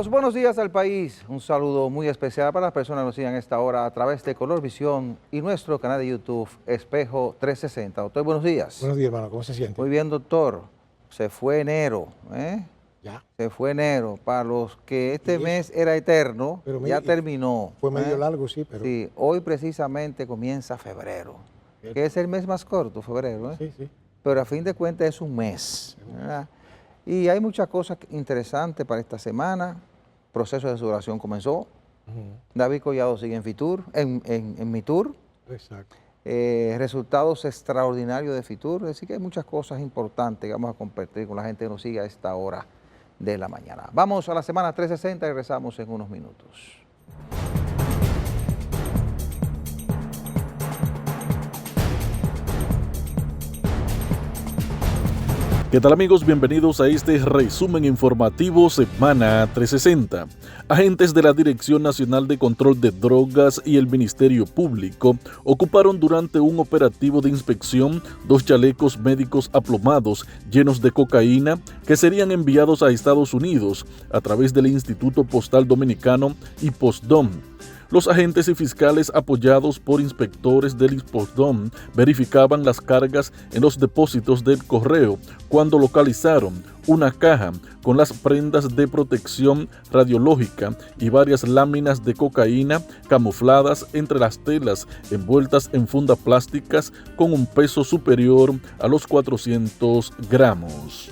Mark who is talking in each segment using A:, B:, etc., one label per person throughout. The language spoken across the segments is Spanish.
A: Estimados, buenos días al país. Un saludo muy especial para las personas que nos sigan a esta hora a través de Color Visión y nuestro canal de YouTube Espejo 360. Doctor, buenos días.
B: Buenos días, hermano. ¿Cómo se siente?
A: Muy bien, doctor. Se fue enero, ¿eh?
B: Ya.
A: Se fue enero. Para los que este mes era eterno,
B: pero
A: ya terminó.
B: Fue medio largo, sí, pero...
A: Sí, hoy precisamente comienza febrero, que es el mes más corto, febrero, ¿eh?
B: Sí, sí.
A: Pero a fin de cuentas es un mes, ¿verdad? Y hay muchas cosas interesantes para esta semana. El proceso de sudoración comenzó. David Collado sigue en Fitur, en Mitur.
B: Exacto.
A: Resultados extraordinarios de Fitur. Así que hay muchas cosas importantes que vamos a compartir con la gente que nos sigue a esta hora de la mañana. Vamos a la semana 360 y regresamos en unos minutos.
C: ¿Qué tal, amigos? Bienvenidos a este resumen informativo Semana 360. Agentes de la Dirección Nacional de Control de Drogas y el Ministerio Público ocuparon durante un operativo de inspección 2 chalecos médicos aplomados llenos de cocaína que serían enviados a Estados Unidos a través del Instituto Postal Dominicano y Postdom. Los agentes y fiscales apoyados por inspectores del IPOSDOM verificaban las cargas en los depósitos del correo cuando localizaron una caja con las prendas de protección radiológica y varias láminas de cocaína camufladas entre las telas envueltas en fundas plásticas con un peso superior a los 400 gramos.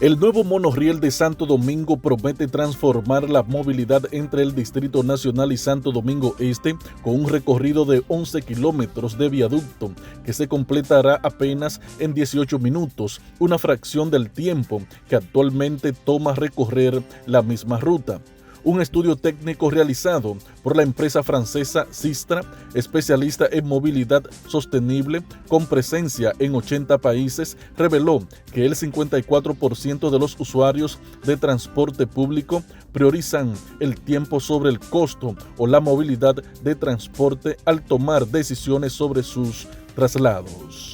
C: El nuevo monorriel de Santo Domingo promete transformar la movilidad entre el Distrito Nacional y Santo Domingo Este con un recorrido de 11 kilómetros de viaducto que se completará apenas en 18 minutos, una fracción del tiempo que actualmente toma recorrer la misma ruta. Un estudio técnico realizado por la empresa francesa Sistra, especialista en movilidad sostenible con presencia en 80 países, reveló que el 54% de los usuarios de transporte público priorizan el tiempo sobre el costo o la movilidad de transporte al tomar decisiones sobre sus traslados.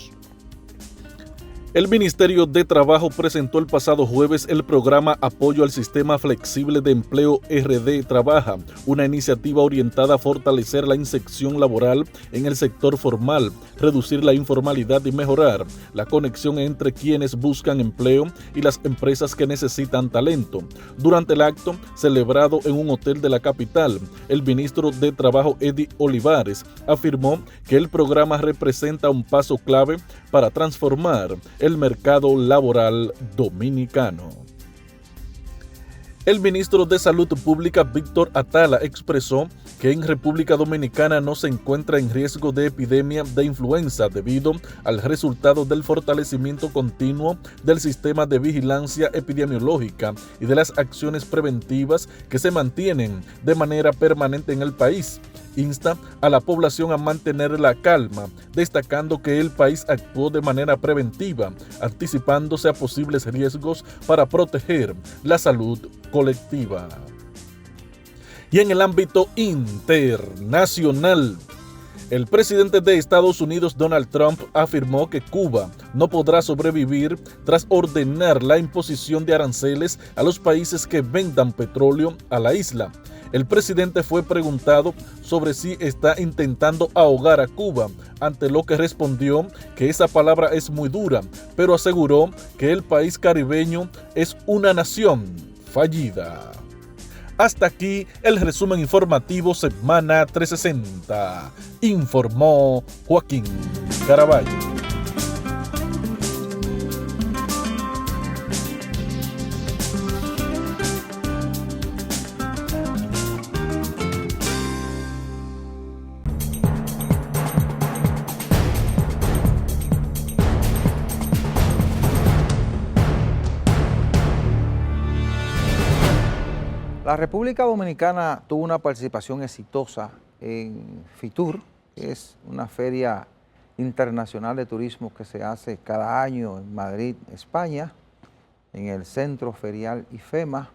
C: El Ministerio de Trabajo presentó el pasado jueves el programa Apoyo al Sistema Flexible de Empleo RD Trabaja, una iniciativa orientada a fortalecer la inserción laboral en el sector formal, reducir la informalidad y mejorar la conexión entre quienes buscan empleo y las empresas que necesitan talento. Durante el acto, celebrado en un hotel de la capital, el ministro de Trabajo, Eddie Olivares, afirmó que el programa representa un paso clave para transformar el mercado laboral dominicano. El ministro de Salud Pública, Víctor Atala, expresó que en República Dominicana no se encuentra en riesgo de epidemia de influenza debido al resultado del fortalecimiento continuo del sistema de vigilancia epidemiológica y de las acciones preventivas que se mantienen de manera permanente en el país. Insta a la población a mantener la calma, destacando que el país actuó de manera preventiva, anticipándose a posibles riesgos para proteger la salud colectiva. Y en el ámbito internacional, el presidente de Estados Unidos, Donald Trump, afirmó que Cuba no podrá sobrevivir tras ordenar la imposición de aranceles a los países que vendan petróleo a la isla. El presidente fue preguntado sobre si está intentando ahogar a Cuba, ante lo que respondió que esa palabra es muy dura, pero aseguró que el país caribeño es una nación fallida. Hasta aquí el resumen informativo Semana 360. Informó Joaquín Caraballo.
A: La República Dominicana tuvo una participación exitosa en Fitur, que es una feria internacional de turismo que se hace cada año en Madrid, España, en el Centro Ferial IFEMA.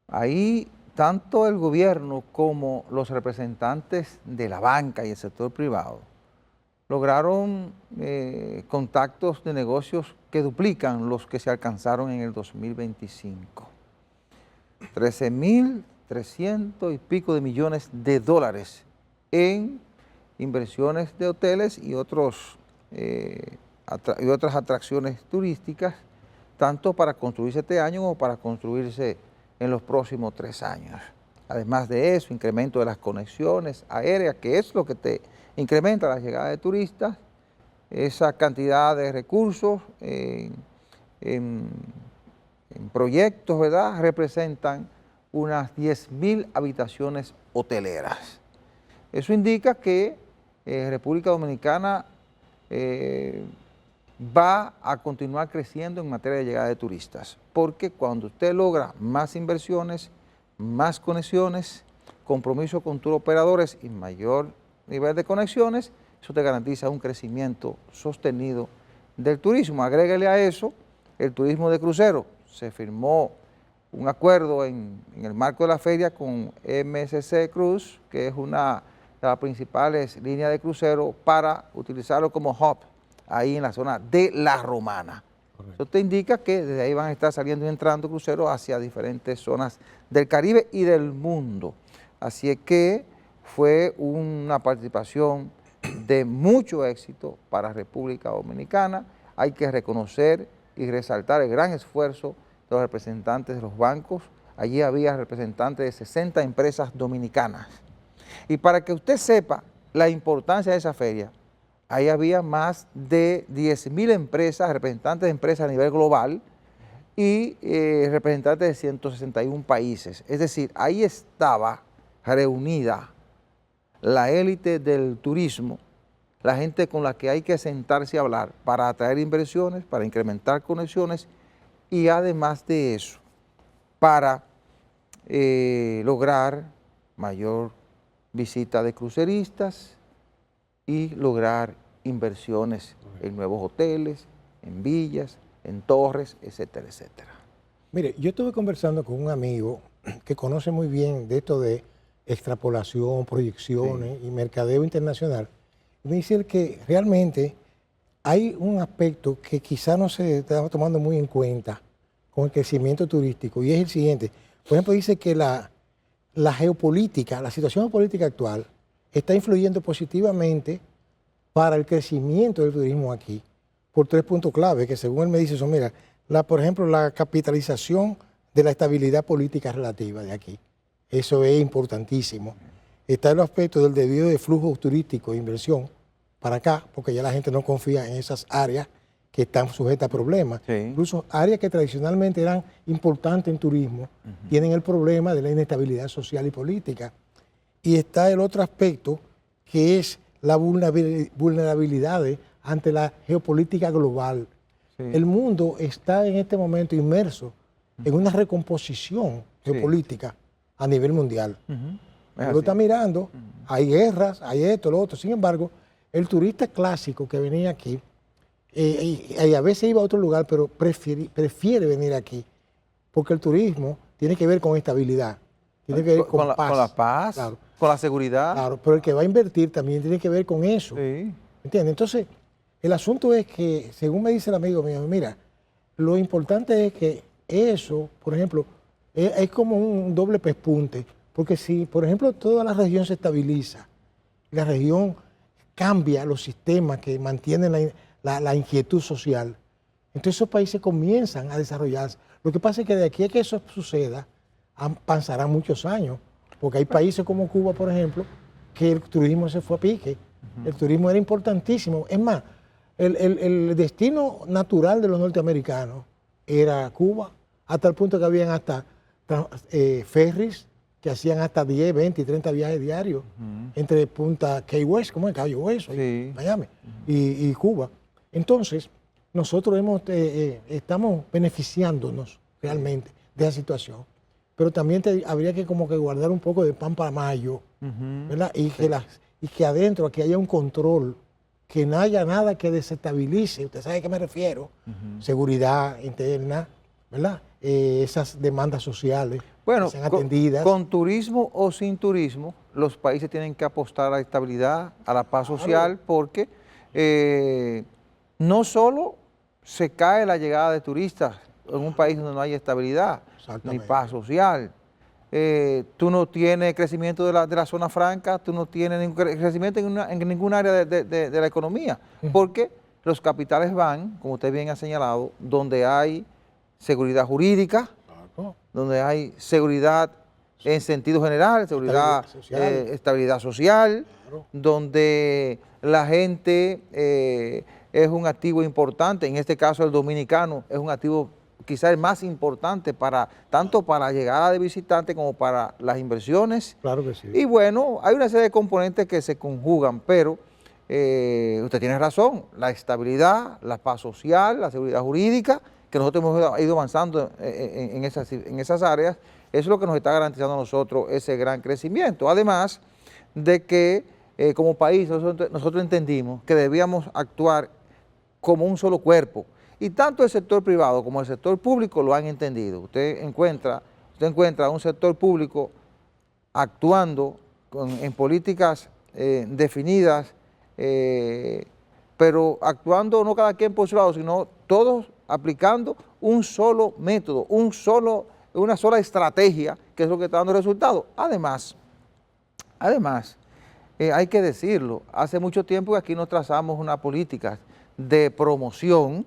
A: Ahí tanto el gobierno como los representantes de la banca y el sector privado lograron contactos de negocios que duplican los que se alcanzaron en el 2025. 13.300 y pico de millones de dólares en inversiones de hoteles y otras atracciones turísticas, tanto para construirse este año como para construirse en los próximos 3 años. Además de eso, incremento de las conexiones aéreas, que es lo que te incrementa la llegada de turistas, esa cantidad de recursos en proyectos, ¿verdad?, representan unas 10.000 habitaciones hoteleras. Eso indica que República Dominicana va a continuar creciendo en materia de llegada de turistas, porque cuando usted logra más inversiones, más conexiones, compromiso con tus operadores y mayor nivel de conexiones, eso te garantiza un crecimiento sostenido del turismo. Agrégale a eso el turismo de crucero. Se firmó un acuerdo en el marco de la feria con MSC Cruise, que es una de las principales líneas de crucero, para utilizarlo como hub ahí en la zona de La Romana. Correcto. Eso te indica que desde ahí van a estar saliendo y entrando cruceros hacia diferentes zonas del Caribe y del mundo. Así es que fue una participación de mucho éxito para República Dominicana. Hay que reconocer y resaltar el gran esfuerzo de los representantes de los bancos. Allí había representantes de 60 empresas dominicanas. Y para que usted sepa la importancia de esa feria, ahí había más de 10.000 empresas, representantes de empresas a nivel global y representantes de 161 países. Es decir, ahí estaba reunida la élite del turismo, la gente con la que hay que sentarse a hablar para atraer inversiones, para incrementar conexiones y además de eso, para lograr mayor visita de cruceristas y lograr inversiones en nuevos hoteles, en villas, en torres, etcétera, etcétera.
B: Mire, yo estuve conversando con un amigo que conoce muy bien de esto de extrapolación, proyecciones y mercadeo internacional. Me dice él que realmente hay un aspecto que quizá no se está tomando muy en cuenta con el crecimiento turístico, y es el siguiente. Por ejemplo, dice que la geopolítica, la situación geopolítica actual está influyendo positivamente para el crecimiento del turismo aquí, por 3 puntos clave, que según él me dice son, mira, por ejemplo, la capitalización de la estabilidad política relativa de aquí. Eso es importantísimo. Está el aspecto del debido de flujo turístico e inversión para acá, porque ya la gente no confía en esas áreas que están sujetas a problemas. Sí. Incluso áreas que tradicionalmente eran importantes en turismo, tienen el problema de la inestabilidad social y política. Y está el otro aspecto, que es la vulnerabilidad ante la geopolítica global. Sí. El mundo está en este momento inmerso en una recomposición geopolítica a nivel mundial. Lo está mirando, hay guerras, hay esto, lo otro. Sin embargo, el turista clásico que venía aquí, y a veces iba a otro lugar, pero prefiere venir aquí, porque el turismo tiene que ver con estabilidad, tiene que ver con paz.
A: Con la paz, claro, con la seguridad.
B: Claro, pero el que va a invertir también tiene que ver con eso. Sí. ¿Entiendes? Entonces, el asunto es que, según me dice el amigo mío, mira, lo importante es que eso, por ejemplo, es como un doble pespunte, porque si, por ejemplo, toda la región se estabiliza, la región cambia los sistemas que mantienen la inquietud social, entonces esos países comienzan a desarrollarse. Lo que pasa es que de aquí a que eso suceda, pasarán muchos años, porque hay países como Cuba, por ejemplo, que el turismo se fue a pique. El turismo era importantísimo. Es más, el destino natural de los norteamericanos era Cuba, hasta el punto que habían hasta ferries que hacían hasta 10, 20 y 30 viajes diarios entre Punta Key West, como el Cayo Hueso, sí, Miami, y Cuba. Entonces, nosotros estamos beneficiándonos realmente de esa situación, pero también habría que como que guardar un poco de pan para mayo, ¿verdad? Y que adentro aquí haya un control, que no haya nada que desestabilice, usted sabe a qué me refiero, seguridad interna, ¿verdad? Esas demandas sociales,
A: bueno,
B: que sean atendidas.
A: Con turismo o sin turismo, los países tienen que apostar a la estabilidad, a la paz social, porque no solo se cae la llegada de turistas en un país donde no hay estabilidad, ni
B: Exactamente.
A: paz social. Tú no tienes crecimiento de la zona franca, tú no tienes ningún crecimiento en ninguna área de la economía, porque los capitales van, como usted bien ha señalado, donde hay seguridad jurídica,
B: Claro.
A: donde hay seguridad en sentido general, seguridad, estabilidad social,
B: Claro.
A: donde la gente es un activo importante, en este caso el dominicano es un activo quizás el más importante tanto para la llegada de visitantes como para las inversiones.
B: Claro que sí.
A: Y bueno, hay una serie de componentes que se conjugan, pero usted tiene razón, la estabilidad, la paz social, la seguridad jurídica, que nosotros hemos ido avanzando en esas áreas, eso es lo que nos está garantizando a nosotros ese gran crecimiento. Además de que como país nosotros entendimos que debíamos actuar como un solo cuerpo, y tanto el sector privado como el sector público lo han entendido. Usted encuentra un sector público actuando en políticas definidas, pero actuando no cada quien por su lado, sino todos aplicando un solo método, una sola estrategia, que es lo que está dando resultados. Además, hay que decirlo, hace mucho tiempo que aquí nos trazamos una política de promoción,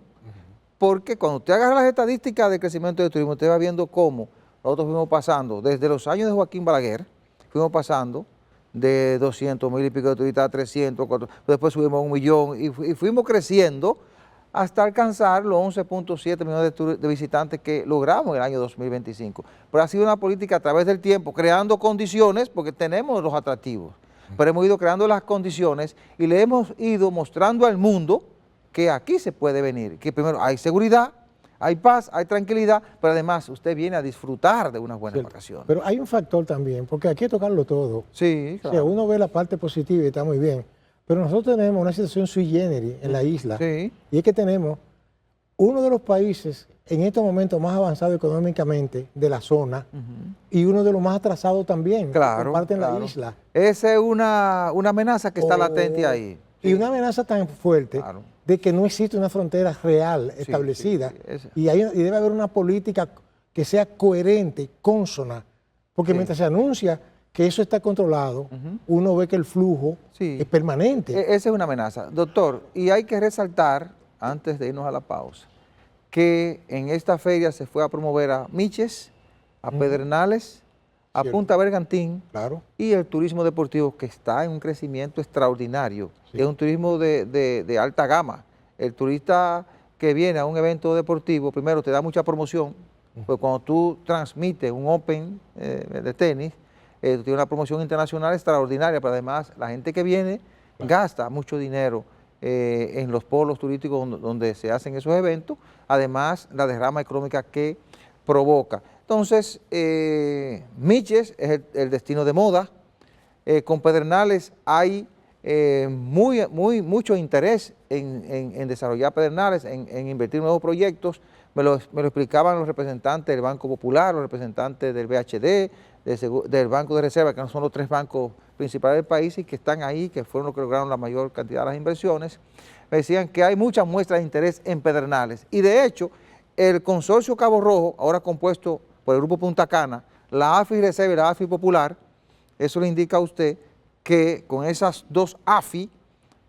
A: porque cuando usted agarra las estadísticas de crecimiento del turismo, usted va viendo cómo nosotros fuimos pasando, desde los años de Joaquín Balaguer, fuimos pasando de 200,000 y pico de turistas a 300, 400, después subimos a 1 millón y fuimos creciendo hasta alcanzar los 11.7 millones de visitantes que logramos en el año 2025. Pero ha sido una política a través del tiempo, creando condiciones, porque tenemos los atractivos, pero hemos ido creando las condiciones y le hemos ido mostrando al mundo que aquí se puede venir, que primero hay seguridad, hay paz, hay tranquilidad, pero además usted viene a disfrutar de unas buenas vacaciones.
B: Pero hay un factor también, porque aquí hay que tocarlo todo.
A: Sí, claro.
B: O sea, uno ve la parte positiva y está muy bien, pero nosotros tenemos una situación sui generis en la isla,
A: Sí.
B: y es que tenemos uno de los países en estos momentos más avanzados económicamente de la zona y uno de los más atrasados también,
A: Claro,
B: que comparten
A: claro.
B: la isla.
A: Esa es una amenaza que está latente ahí.
B: Y una amenaza tan fuerte
A: Claro.
B: de que no existe una frontera real establecida
A: sí.
B: y debe haber una política que sea coherente, consona, porque mientras se anuncia que eso está controlado, uno ve que el flujo es permanente.
A: Esa es una amenaza. Doctor, y hay que resaltar, antes de irnos a la pausa, que en esta feria se fue a promover a Miches, a Pedernales, a Punta Bergantín,
B: Claro.
A: y el turismo deportivo, que está en un crecimiento extraordinario.
B: Sí.
A: Es un turismo de alta gama. El turista que viene a un evento deportivo, primero te da mucha promoción, pues cuando tú transmites un Open de tenis, tú tienes una promoción internacional extraordinaria, pero además la gente que viene gasta mucho dinero en los polos turísticos donde se hacen esos eventos, además la derrama económica que provoca. Entonces, Miches es el destino de moda. Con Pedernales hay mucho interés en desarrollar Pedernales, en invertir en nuevos proyectos. Me lo explicaban los representantes del Banco Popular, los representantes del BHD, del Banco de Reserva, que no son los 3 bancos principales del país y que están ahí, que fueron los que lograron la mayor cantidad de las inversiones. Me decían que hay muchas muestras de interés en Pedernales. Y de hecho, el consorcio Cabo Rojo, ahora compuesto por el Grupo Punta Cana, la AFI Reserva y la AFI Popular, eso le indica a usted que con esas 2 AFI,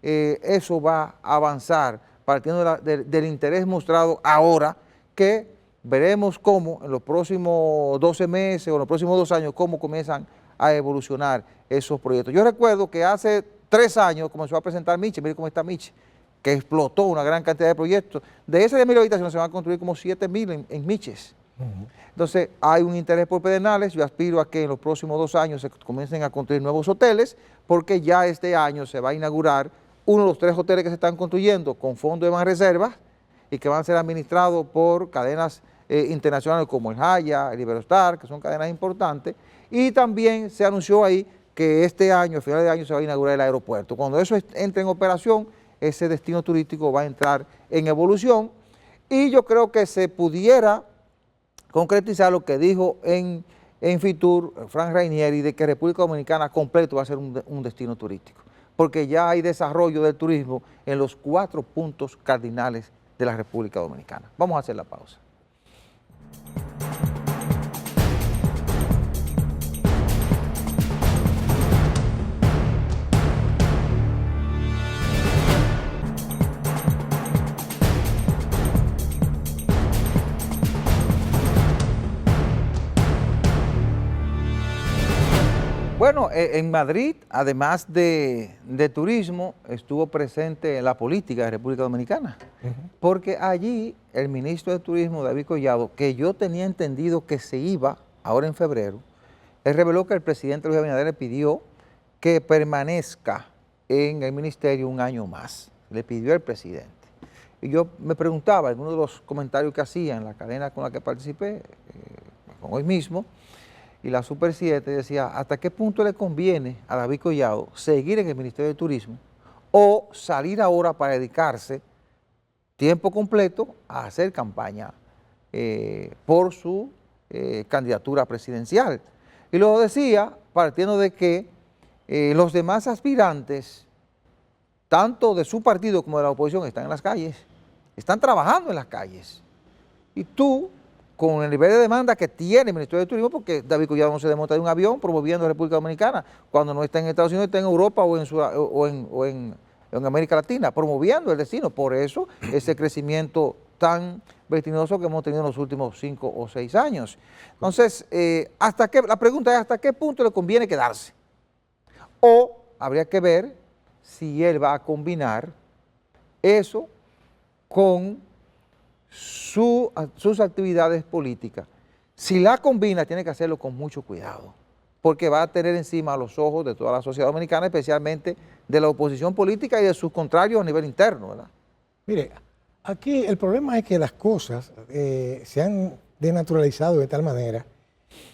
A: eso va a avanzar, partiendo del interés mostrado ahora, que veremos cómo en los próximos 12 meses o en los próximos 2 años, cómo comienzan a evolucionar esos proyectos. Yo recuerdo que hace 3 años comenzó a presentar Miche, mire cómo está Miche, que explotó una gran cantidad de proyectos. De esas 10,000 habitaciones se van a construir como 7,000 en Miches. Entonces hay un interés por Pedernales. Yo aspiro a que en los próximos 2 años se comiencen a construir nuevos hoteles, porque ya este año se va a inaugurar uno de los 3 hoteles que se están construyendo con fondos de Banreservas y que van a ser administrados por cadenas internacionales como el Haya, el Iberostar, que son cadenas importantes. Y también se anunció ahí que este año, a final de año, se va a inaugurar el aeropuerto. Cuando eso entre en operación, ese destino turístico va a entrar en evolución, y yo creo que se pudiera concretizar lo que dijo en Fitur Frank Rainieri, de que República Dominicana completo va a ser un destino turístico, porque ya hay desarrollo del turismo en los 4 puntos cardinales de la República Dominicana. Vamos a hacer la pausa. Bueno, en Madrid, además de turismo, estuvo presente la política de República Dominicana, porque allí el ministro de Turismo, David Collado, que yo tenía entendido que se iba ahora en febrero, él reveló que el presidente Luis Abinader le pidió que permanezca en el ministerio un año más, le pidió el presidente. Y yo me preguntaba, en uno de los comentarios que hacía en la cadena con la que participé, con hoy mismo, y la Super 7 decía, ¿hasta qué punto le conviene a David Collado seguir en el Ministerio de Turismo o salir ahora para dedicarse tiempo completo a hacer campaña por su candidatura presidencial? Y lo decía partiendo de que los demás aspirantes, tanto de su partido como de la oposición, están en las calles, están trabajando en las calles. Y tú, con el nivel de demanda que tiene el Ministerio de Turismo, porque David Collado no se desmonta de un avión promoviendo a República Dominicana, cuando no está en Estados Unidos, está en Europa o en América Latina, promoviendo el destino. Por eso, ese crecimiento tan vertiginoso que hemos tenido en los últimos 5 o 6 años. Entonces, la pregunta es, ¿hasta qué punto le conviene quedarse? O habría que ver si él va a combinar eso con sus actividades políticas. Si la combina, tiene que hacerlo con mucho cuidado, porque va a tener encima los ojos de toda la sociedad dominicana, especialmente de la oposición política y de sus contrarios a nivel interno, ¿verdad?
B: Mire, aquí el problema es que las cosas se han denaturalizado de tal manera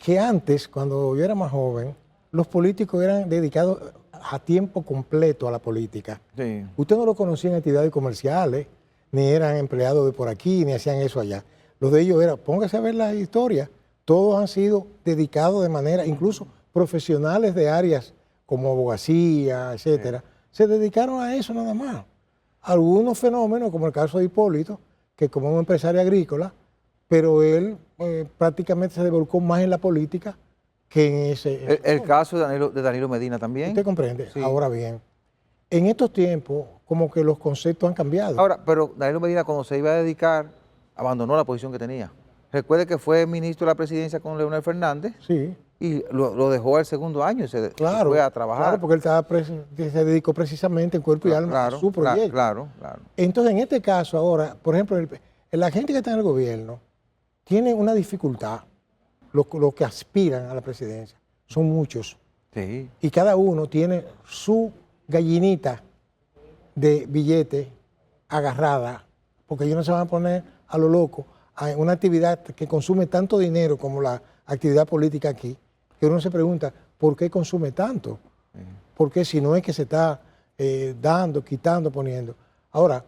B: que antes, cuando yo era más joven, los políticos eran dedicados a tiempo completo a la política.
A: Sí.
B: Usted no lo conocía en actividades comerciales, ni eran empleados de por aquí, ni hacían eso allá. Los de ellos era, póngase a ver la historia, todos han sido dedicados de manera, incluso profesionales de áreas como abogacía, etcétera, se dedicaron a eso nada más. Algunos fenómenos, como el caso de Hipólito, que como un empresario agrícola, pero él prácticamente se volcó más en la política que en ese...
A: El caso de Danilo Medina también.
B: ¿Usted comprende?
A: Sí.
B: Ahora bien, en estos tiempos, como que los conceptos han cambiado.
A: Ahora, pero Danilo Medina, cuando se iba a dedicar, abandonó la posición que tenía. Recuerde que fue ministro de la presidencia con Leonel Fernández.
B: Sí.
A: Y lo dejó el segundo año y se fue a trabajar.
B: Claro, porque él se dedicó precisamente en cuerpo y alma a su proyecto.
A: Claro.
B: Entonces, en este caso ahora, por ejemplo, la gente que está en el gobierno tiene una dificultad, los que aspiran a la presidencia, son muchos.
A: Sí.
B: Y cada uno tiene su gallinita de billete agarrada, porque ellos no se van a poner a lo loco a una actividad que consume tanto dinero como la actividad política aquí, que uno se pregunta, ¿por qué consume tanto? Porque si no es que se está dando, quitando, poniendo. Ahora,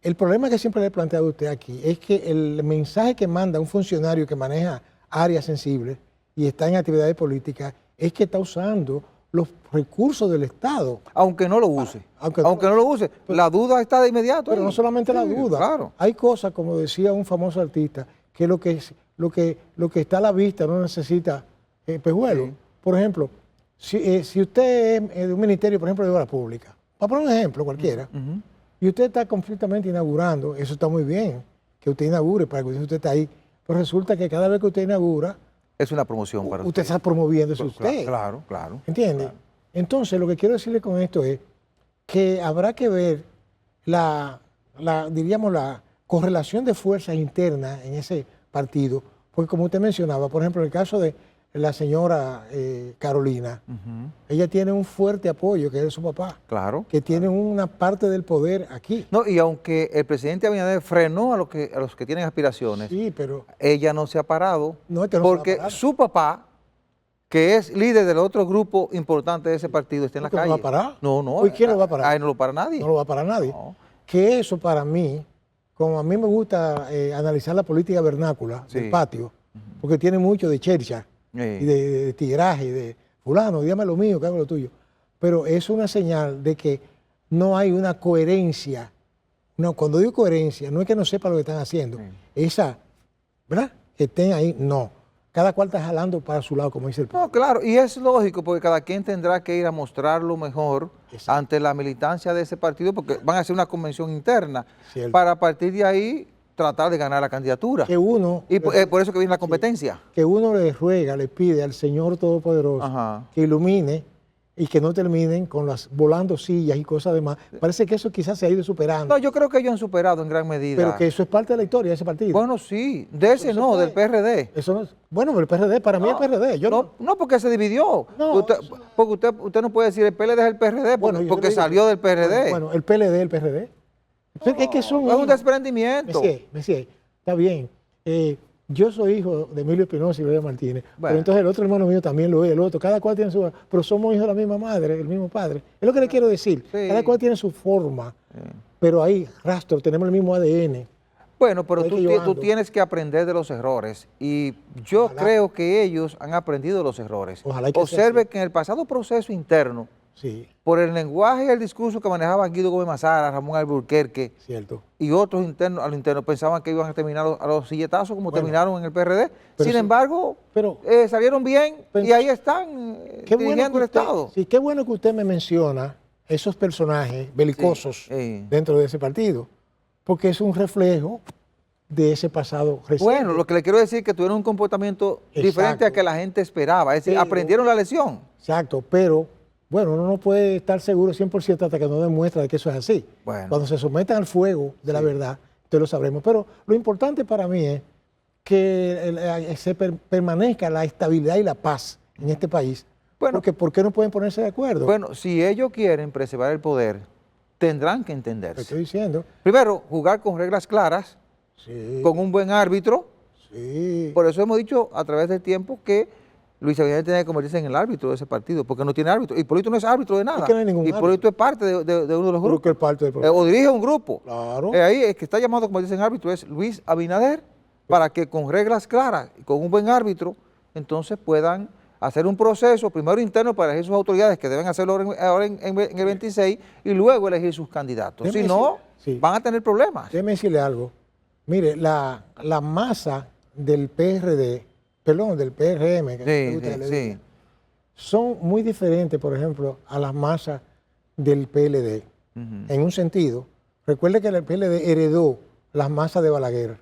B: el problema que siempre le he planteado a usted aquí es que el mensaje que manda un funcionario que maneja áreas sensibles y está en actividades políticas es que está usando los recursos del Estado.
A: Aunque no lo use. Aunque no lo use. La duda está de inmediato.
B: Pero no solamente la duda.
A: Claro.
B: Hay cosas, como decía un famoso artista, que lo que está a la vista no necesita pejuelo. Sí. Por ejemplo, si usted es de un ministerio, por ejemplo, de obras públicas, para poner un ejemplo cualquiera, y usted está completamente inaugurando, eso está muy bien, que usted inaugure para que usted esté ahí, pero resulta que cada vez que usted inaugura,
A: es una promoción para
B: usted está promoviéndose usted.
A: Claro.
B: ¿Entiende? Claro. Entonces, lo que quiero decirle con esto es que habrá que ver diríamos, la correlación de fuerzas internas en ese partido, porque como usted mencionaba, por ejemplo, en el caso de la señora Carolina, ella tiene un fuerte apoyo, que es su papá.
A: Claro.
B: Que tiene una parte del poder aquí.
A: No, y aunque el presidente Abinader frenó a los que tienen aspiraciones,
B: sí, pero
A: ella no se ha parado,
B: no
A: porque su papá, que es líder del otro grupo importante de ese partido, está en la calle.
B: ¿No va a parar?
A: No.
B: ¿Y quién lo va a parar?
A: Ahí no lo para nadie.
B: No lo va a parar nadie. No. Que eso para mí, como a mí me gusta analizar la política vernácula del patio, porque tiene mucho de chercha, y de tigraje, y de fulano, dígame lo mío, que hago lo tuyo. Pero es una señal de que no hay una coherencia. No, cuando digo coherencia, no es que no sepa lo que están haciendo. Esa, ¿verdad? Que estén ahí, no. Cada cual está jalando para su lado, como dice el pueblo.
A: No, claro, y es lógico, porque cada quien tendrá que ir a mostrar lo mejor ante la militancia de ese partido, porque van a hacer una convención interna, para a partir de ahí tratar de ganar la candidatura.
B: Que uno,
A: Y por eso que viene la competencia.
B: que uno le ruega, le pide al Señor Todopoderoso
A: Ajá.
B: que ilumine y que no terminen con las volando sillas y cosas demás. Parece que eso quizás se ha ido superando,
A: No, yo creo que ellos han superado en gran medida.
B: pero que eso es parte de la historia de ese partido.
A: Bueno, sí, de ese
B: Eso
A: no,
B: fue-
A: del PRD.
B: Eso no es, bueno, el PRD, para mí el PRD. Yo
A: No, porque se dividió.
B: No,
A: Porque usted no puede decir el PLD es el PRD
B: Bueno, yo
A: porque
B: te digo-
A: salió del PRD.
B: Bueno, el PLD, el PRD. Es que son
A: es un
B: hijos.
A: desprendimiento.
B: Messier, está bien. Yo soy hijo de Emilio Espinosa y Gloria Martínez.
A: Bueno.
B: Pero entonces el otro hermano mío también lo es, el otro. Cada cual tiene su... Pero somos hijos de la misma madre, el mismo padre. Es lo que le quiero decir.
A: Sí.
B: Cada cual tiene su forma. Pero hay rastro, tenemos el mismo ADN.
A: Bueno, pero
B: Ahí
A: tú,
B: que yo
A: tú
B: ando.
A: tienes que aprender de los errores y yo
B: Ojalá.
A: creo que ellos han aprendido de los errores.
B: Ojalá que sea
A: Observe
B: así.
A: que en el pasado proceso interno,
B: Sí,
A: por el lenguaje y el discurso que manejaban Guido Gómez Mazara, Ramón Alburquerque
B: cierto.
A: y otros internos, a los internos pensaban que iban a terminar a los silletazos como
B: Bueno,
A: terminaron en el PRD.
B: pero
A: Sin
B: sí,
A: embargo,
B: pero-
A: salieron bien
B: pero
A: y ahí están dirigiendo el
B: usted,
A: Estado.
B: sí, qué bueno que usted me menciona esos personajes belicosos
A: sí.
B: dentro de ese partido, porque es un reflejo de ese pasado reciente.
A: Bueno, lo que le quiero decir es que tuvieron un comportamiento diferente a
B: Exacto.
A: que la gente esperaba. Es decir,
B: Pero-
A: aprendieron la lección.
B: Exacto, pero bueno, uno no puede estar seguro 100% hasta que no demuestre de que eso es así.
A: Bueno.
B: Cuando se sometan al fuego de la verdad, entonces lo sabremos. Pero lo importante para mí es que permanezca la estabilidad y la paz en este país.
A: Bueno.
B: Porque ¿por qué no pueden ponerse de acuerdo?
A: Bueno, si ellos quieren preservar el poder, tendrán que
B: Lo
A: entenderse.
B: estoy diciendo.
A: Primero, jugar con reglas claras,
B: Sí,
A: con un buen árbitro.
B: sí.
A: Por eso hemos dicho a través del tiempo que Luis Abinader tiene que convertirse en el árbitro de ese partido, porque no tiene árbitro. Hipólito no es árbitro de nada.
B: que no hay ningún
A: Hipólito es parte de uno de los
B: Creo que
A: grupos.
B: es parte del problema.
A: O dirige un grupo.
B: Claro.
A: Ahí el que está llamado a convertirse en árbitro es Luis Abinader, para que con reglas claras y con un buen árbitro, entonces puedan hacer un proceso, primero interno para elegir sus autoridades, que deben hacerlo ahora en el 26, y luego elegir sus candidatos.
B: Déjeme
A: Si no,
B: decir- sí.
A: van a tener problemas.
B: Déjeme decirle algo. Mire, la masa del PRD, perdón, del PRM, que me gusta que le diga,
A: Sí.
B: son muy diferentes, por ejemplo, a las masas del PLD. En un sentido, recuerde que el PLD heredó las masas de Balaguer,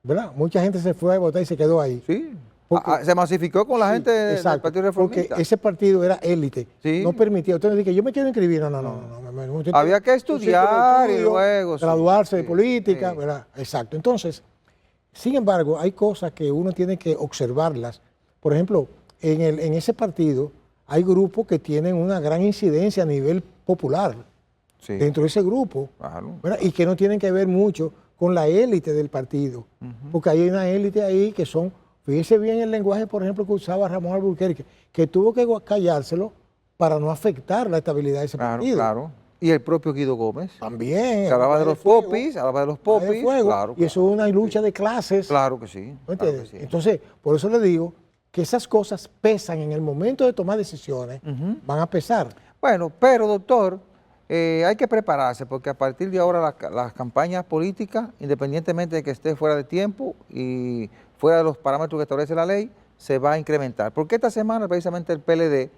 B: ¿verdad? Mucha gente se fue a votar y se quedó ahí.
A: Sí.
B: Porque-
A: Se masificó con la
B: Sí,
A: gente del
B: exacto,
A: Partido Reformista.
B: porque ese partido era élite,
A: Sí.
B: no permitía. Usted no dice, yo me quiero inscribir, no. Usted
A: Había que
B: un ciclo de
A: estudiar y
B: estudio,
A: luego, sí,
B: graduarse de
A: sí,
B: política,
A: sí.
B: ¿verdad? Exacto. Entonces, sin embargo, hay cosas que uno tiene que observarlas. Por ejemplo, en ese partido hay grupos que tienen una gran incidencia a nivel popular
A: Sí.
B: dentro de ese grupo,
A: Claro.
B: ¿verdad? Y que no tienen que ver mucho con la élite del partido, porque hay una élite ahí que son, fíjese bien el lenguaje, por ejemplo, que usaba Ramón Alburquerque, que tuvo que callárselo para no afectar la estabilidad de ese
A: Claro,
B: partido.
A: claro. Y el propio Guido Gómez.
B: También.
A: Que hablaba de los
B: fuego,
A: popis, hablaba de los
B: Baile de
A: popis.
B: fuego,
A: Claro,
B: y eso es una lucha de clases.
A: claro que sí.
B: ¿Me
A: Claro que
B: entiendes?
A: sí.
B: Entonces, por eso le digo que esas cosas pesan en el momento de tomar decisiones, van a pesar.
A: Bueno, pero doctor, hay que prepararse porque a partir de ahora las campañas políticas, independientemente de que esté fuera de tiempo y fuera de los parámetros que establece la ley, se va a incrementar. Porque esta semana precisamente el PLD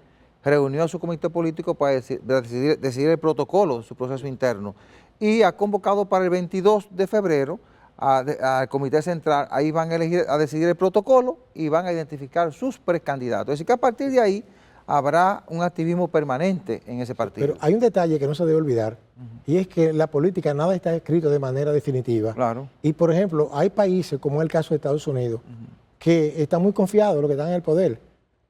A: reunió a su comité político para decidir el protocolo de su proceso interno y ha convocado para el 22 de febrero al comité central. Ahí van a decidir el protocolo y van a identificar sus precandidatos. Así que a partir de ahí habrá un activismo permanente en ese partido.
B: Pero hay un detalle que no se debe olvidar, y es que la política nada está escrito de manera definitiva.
A: Claro.
B: Y por ejemplo, hay países, como es el caso de Estados Unidos, que están muy confiados en lo que están en el poder,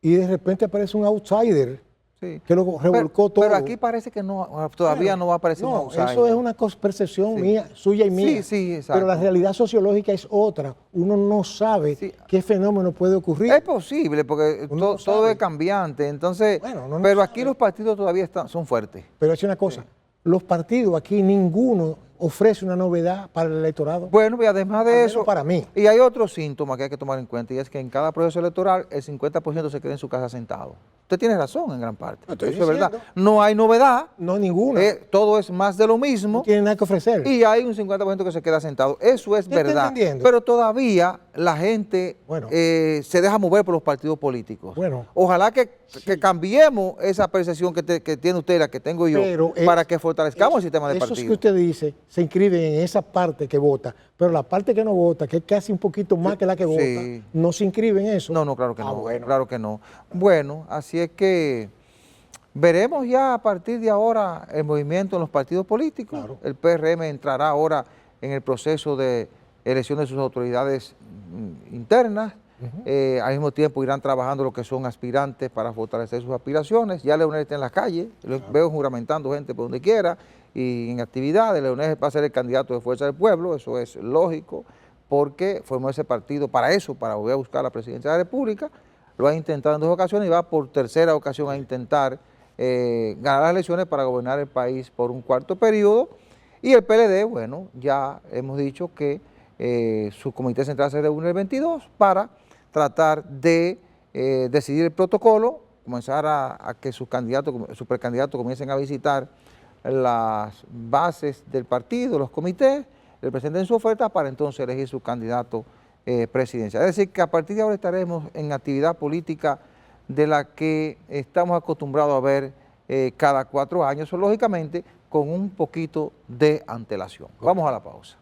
B: y de repente aparece un outsider
A: Sí.
B: que lo revolcó todo.
A: Pero aquí parece que no, todavía no va a aparecer un
B: No,
A: outsider.
B: eso es una percepción
A: Sí.
B: mía, suya y
A: Sí,
B: mía.
A: sí, exacto.
B: Pero la realidad sociológica es otra. Uno no sabe
A: Sí.
B: qué fenómeno puede ocurrir.
A: Es posible, porque
B: Uno no
A: todo
B: sabe.
A: es cambiante. Entonces,
B: Bueno, uno no
A: pero
B: sabe.
A: aquí los partidos todavía son fuertes.
B: Pero es una cosa, los partidos aquí, ninguno ofrece una novedad para el electorado.
A: Bueno, y además de
B: Al menos
A: eso,
B: para mí.
A: y hay otro síntoma que hay que tomar en cuenta, y es que en cada proceso electoral el 50% se queda en su casa sentado. Usted tiene razón en gran parte.
B: No, estoy
A: Eso es verdad.
B: diciendo.
A: No hay novedad,
B: No, ninguno.
A: todo es más de lo
B: No
A: mismo.
B: tiene nada que ofrecer.
A: Y hay un 50% que se queda sentado. Eso es
B: ¿Usted está
A: verdad.
B: entendiendo?
A: Pero todavía la gente
B: Bueno.
A: se deja mover por los partidos políticos.
B: Bueno.
A: Ojalá que cambiemos esa percepción que tiene usted y la que tengo yo
B: Pero
A: para que fortalezcamos el sistema de
B: esos
A: partidos.
B: que usted dice se inscriben en esa parte que vota, Pero la parte que no vota, que es casi un poquito más que la que vota,
A: Sí.
B: no se inscribe en eso.
A: No, claro que no,
B: Bueno.
A: claro que no. Bueno, así es que veremos ya a partir de ahora el movimiento en los partidos políticos.
B: Claro.
A: El PRM entrará ahora en el proceso de elección de sus autoridades internas. Al mismo tiempo irán trabajando lo que son aspirantes para fortalecer sus aspiraciones. Ya Leonel está en las calles, lo veo juramentando gente por donde quiera y en actividades. Leonel va a ser el candidato de Fuerza del Pueblo, eso es lógico, porque formó ese partido para eso, para volver a buscar la presidencia de la República. Lo ha intentado en 2 ocasiones y va por tercera ocasión a intentar ganar las elecciones para gobernar el país por un 4º periodo. Y el PLD, bueno, ya hemos dicho que su comité central se reúne el 22 para tratar de decidir el protocolo, comenzar a que sus candidatos, sus precandidatos comiencen a visitar las bases del partido, los comités, le presenten su oferta para entonces elegir su candidato presidencial. Es decir, que a partir de ahora estaremos en actividad política de la que estamos acostumbrados a ver cada 4 años, lógicamente con un poquito de antelación. Vamos a la pausa.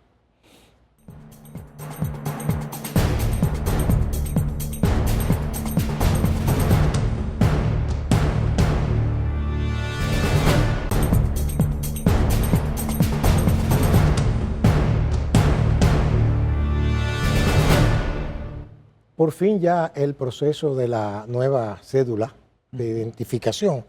B: Por fin ya el proceso de la nueva cédula de identificación,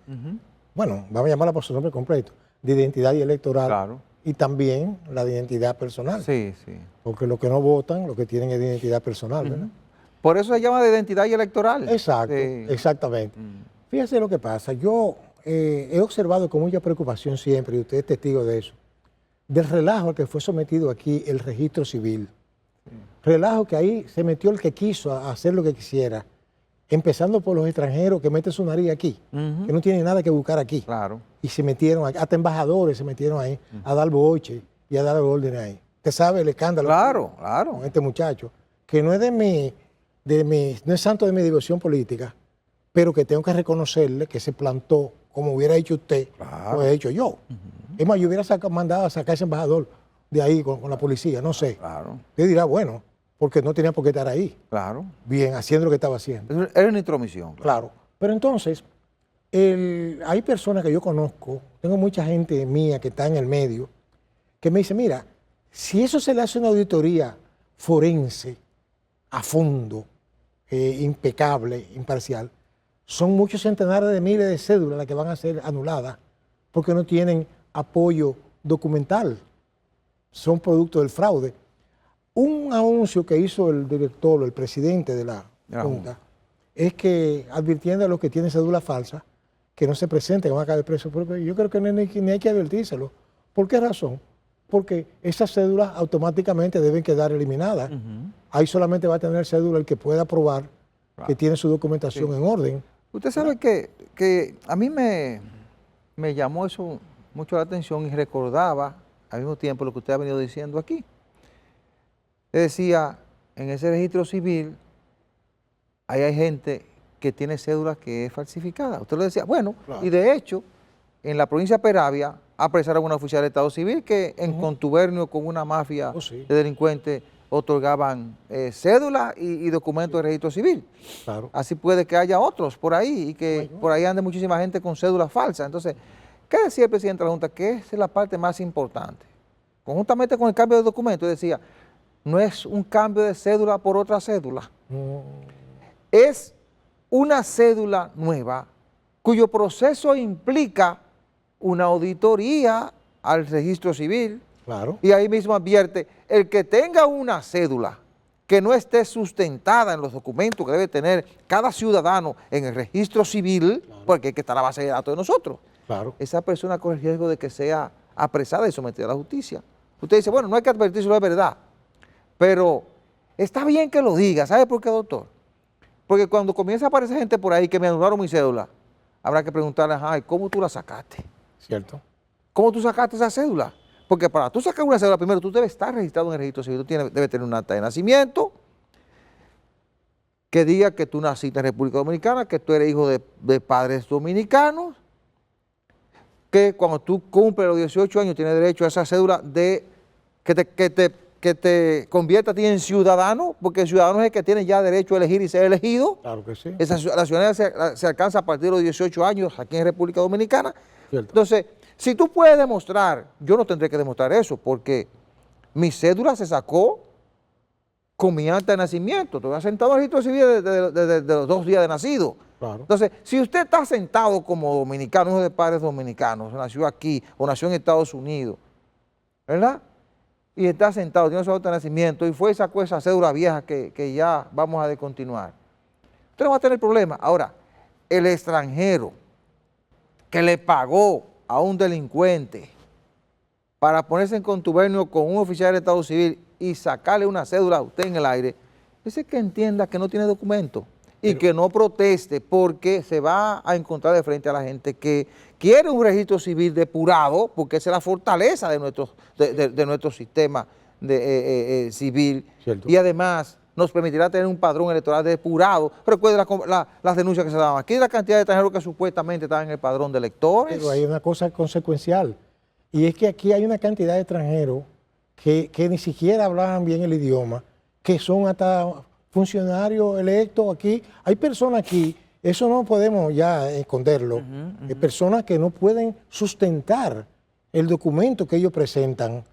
B: bueno, vamos a llamarla por su nombre completo, de identidad y electoral,
A: Claro.
B: y también la de identidad personal,
A: Sí, sí.
B: porque los que no votan, lo que tienen es de identidad personal, ¿verdad?
A: Por eso se llama de identidad y electoral.
B: Exacto,
A: Sí.
B: exactamente. Fíjese lo que pasa, yo he observado con mucha preocupación siempre, y usted es testigo de eso, del relajo al que fue sometido aquí el registro civil. Relajo que ahí se metió el que quiso a hacer lo que quisiera, empezando por los extranjeros que meten su nariz aquí, que no tienen nada que buscar aquí.
A: Claro.
B: Y se metieron, hasta embajadores se metieron ahí a dar boche y a dar órdenes ahí. Usted sabe el escándalo
A: Claro, claro.
B: con este muchacho, que no es no es santo de mi devoción política, pero que tengo que reconocerle que se plantó como hubiera hecho usted, lo he hecho yo. Es más, yo hubiera mandado a sacar a ese embajador de ahí con la policía, no sé.
A: Claro,
B: Usted dirá, bueno, porque no tenía por qué estar ahí,
A: claro.
B: bien, haciendo lo que estaba haciendo.
A: Era una intromisión.
B: Claro. Pero entonces, hay personas que yo conozco, tengo mucha gente mía que está en el medio, que me dice, mira, si eso se le hace una auditoría forense, a fondo, impecable, imparcial, son muchos centenares de miles de cédulas las que van a ser anuladas porque no tienen apoyo documental, son producto del fraude. Un anuncio que hizo el director, el presidente de la Junta, es que advirtiendo a los que tienen cédula falsa que no se presenten, que van a caer presos. Porque yo creo que ni hay que advertírselo. ¿Por qué razón? Porque esas cédulas automáticamente deben quedar eliminadas. Ahí solamente va a tener cédula el que pueda probar que tiene su documentación en orden.
A: Usted sabe que a mí me llamó eso mucho la atención y recordaba al mismo tiempo lo que usted ha venido diciendo aquí. Le decía, en ese registro civil, ahí hay gente que tiene cédula que es falsificada. Usted lo decía, bueno,
B: Claro.
A: y de hecho, en la provincia de Peravia, apresaron a una oficial de Estado Civil que en contubernio con una mafia
B: Sí.
A: de delincuentes otorgaban cédulas y documentos de registro civil.
B: Claro.
A: Así puede que haya otros por ahí y que por ahí ande muchísima gente con cédulas falsas. Entonces, ¿qué decía el presidente de la Junta? Que esa es la parte más importante. Conjuntamente con el cambio de documento, decía, no es un cambio de cédula por otra cédula. Es una cédula nueva cuyo proceso implica una auditoría al registro civil.
B: Claro.
A: Y ahí mismo advierte, el que tenga una cédula que no esté sustentada en los documentos que debe tener cada ciudadano en el registro civil, porque hay que estar a la base de datos de nosotros,
B: Claro.
A: esa persona corre el riesgo de que sea apresada y sometida a la justicia. Usted dice, bueno, no hay que advertirlo, es verdad, pero está bien que lo diga. ¿Sabe por qué, doctor? Porque cuando comienza a aparecer gente por ahí que me anularon mi cédula, habrá que preguntarle, ay, ¿cómo tú la sacaste?
B: Cierto.
A: ¿Cómo tú sacaste esa cédula? Porque para tú sacar una cédula, primero tú debes estar registrado en el registro civil, tú debes tener un acta de nacimiento que diga que tú naciste en República Dominicana, que tú eres hijo de padres dominicanos, que cuando tú cumples los 18 años tienes derecho a esa cédula que te que te convierta a ti en ciudadano, porque el ciudadano es el que tiene ya derecho a elegir y ser elegido.
B: Claro que sí.
A: La ciudadanía se alcanza a partir de los 18 años aquí en República Dominicana.
B: Cierto.
A: Entonces, si tú puedes demostrar, yo no tendré que demostrar eso, porque mi cédula se sacó con mi acta de nacimiento. Estoy sentado en el registro civil desde los 2 días de nacido.
B: Claro.
A: Entonces, si usted está sentado como dominicano, hijo de padres dominicanos, nació aquí o nació en Estados Unidos, ¿verdad? Y está sentado, tiene su acta de nacimiento y fue y sacó esa cédula vieja que ya vamos a descontinuar, usted no va a tener problema. Ahora, el extranjero que le pagó a un delincuente para ponerse en contubernio con un oficial del Estado Civil y sacarle una cédula a usted en el aire, ese que entienda que no tiene documento y que no proteste, porque se va a encontrar de frente a la gente que quiere un registro civil depurado, porque esa es la fortaleza de nuestro sistema civil.
B: Cierto.
A: Y además nos permitirá tener un padrón electoral depurado. Recuerde las denuncias que se daban aquí, la cantidad de extranjeros que supuestamente estaban en el padrón de electores.
B: Pero hay una cosa consecuencial, y es que aquí hay una cantidad de extranjeros que ni siquiera hablaban bien el idioma, que son hasta funcionarios electos aquí. Hay personas aquí, eso no podemos ya esconderlo, hay personas que no pueden sustentar el documento que ellos presentan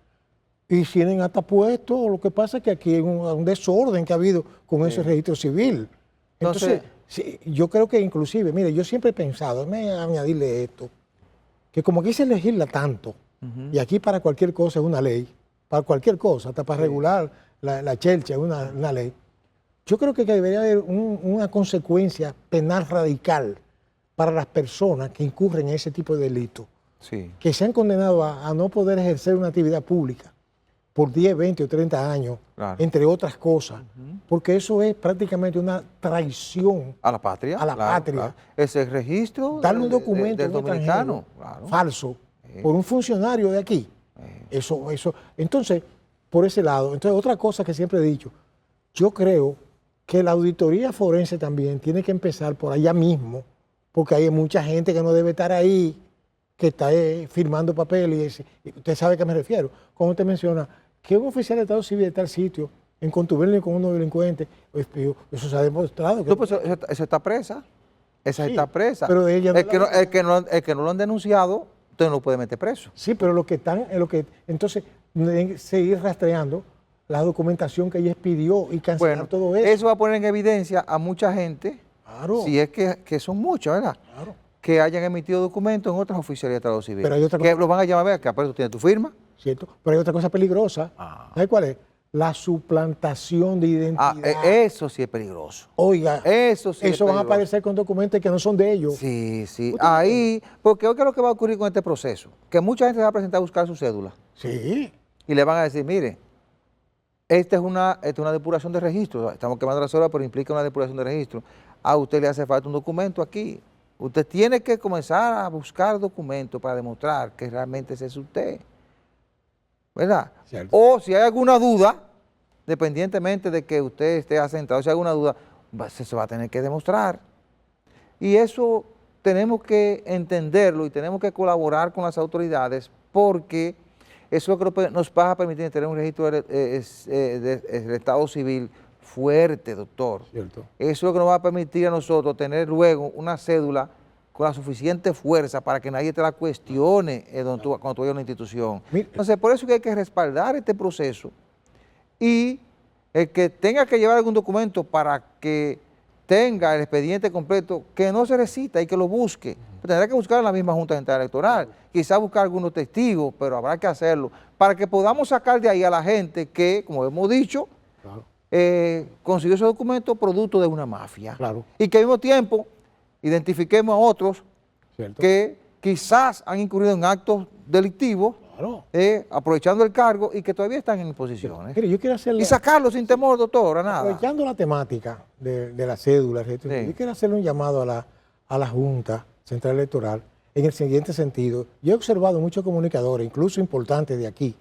B: y tienen hasta puestos. Lo que pasa es que aquí hay un desorden que ha habido con ese registro civil. Entonces, sí, yo creo que inclusive, mire, yo siempre he pensado, déjame añadirle esto, que como aquí se legisla tanto, y aquí para cualquier cosa es una ley, para cualquier cosa, hasta para regular la chelcha es una ley, yo creo que debería haber una consecuencia penal radical para las personas que incurren en ese tipo de delitos,
A: Sí.
B: que se han condenado a no poder ejercer una actividad pública por 10, 20 o 30 años,
A: Claro.
B: entre otras cosas, porque eso es prácticamente una traición
A: A la patria.
B: a la patria.
A: Claro. Es el registro
B: darle un documento
A: del
B: a un
A: dominicano.
B: extranjero
A: Claro.
B: falso por un funcionario de aquí. Eso. Entonces, por ese lado. Entonces, otra cosa que siempre he dicho, yo creo que la auditoría forense también tiene que empezar por allá mismo, porque hay mucha gente que no debe estar ahí, que está firmando papeles. Y usted sabe a qué me refiero. Cuando usted menciona que un oficial de Estado Civil de tal sitio, en contubernio con unos delincuentes, eso se ha demostrado.
A: No, pues esa está presa. Esa
B: Sí,
A: está presa.
B: pero ella no
A: el que no lo han denunciado, usted no lo puede meter preso.
B: Sí, pero lo que están, entonces, deben seguir rastreando la documentación que ella pidió y cancelar
A: Bueno,
B: todo eso.
A: eso va a poner en evidencia a mucha gente,
B: Claro.
A: si es que son muchos, ¿verdad?
B: Claro.
A: Que hayan emitido documentos en otras oficialías de Estado Civil.
B: Pero hay otra
A: que
B: cosa.
A: los van a llamar, vea, que aparte tú tienes tu firma.
B: ¿Cierto? Pero hay otra cosa peligrosa. ¿Sabe cuál es? La suplantación de identidad.
A: Eso sí es peligroso.
B: Oiga,
A: Eso sí es
B: eso van a
A: peligroso.
B: aparecer con documentos que no son de ellos.
A: Sí, sí.
B: ¿Usted
A: Ahí, porque oiga lo que va a ocurrir con este proceso, que mucha gente se va a presentar a buscar su cédula
B: Sí.
A: y le van a decir, mire, esta es una depuración de registro, estamos quemando la cédula, pero implica una depuración de registro. A usted le hace falta un documento aquí. Usted tiene que comenzar a buscar documentos para demostrar que realmente ese es usted. ¿Verdad?
B: Cierto.
A: O si hay alguna duda, dependientemente de que usted esté asentado, si hay alguna duda, se va a tener que demostrar. Y eso tenemos que entenderlo y tenemos que colaborar con las autoridades, porque eso es lo que nos va a permitir tener un registro del Estado Civil fuerte, doctor.
B: Cierto.
A: Eso es lo que nos va a permitir a nosotros tener luego una cédula con la suficiente fuerza para que nadie te la cuestione cuando tú vayas a una institución.
B: Mire.
A: Entonces, por eso es que hay que respaldar este proceso, y el que tenga que llevar algún documento para que tenga el expediente completo, que no se recita y que lo busque. Tendrá que buscar en la misma Junta Central Electoral, quizás buscar algunos testigos, pero habrá que hacerlo, para que podamos sacar de ahí a la gente que, como hemos dicho,
B: Claro.
A: consiguió ese documento producto de una mafia.
B: Claro.
A: Y que al mismo tiempo identifiquemos a otros
B: Cierto.
A: que quizás han incurrido en actos delictivos,
B: Claro.
A: aprovechando el cargo y que todavía están en posiciones.
B: Mire, yo quiero hacerle,
A: Y sacarlos sin temor, doctor, a nada.
B: aprovechando la temática de la cédula,
A: Sí.
B: yo quiero hacerle un llamado a la Junta Central Electoral en el siguiente sentido. Yo he observado muchos comunicadores, incluso importantes de aquí,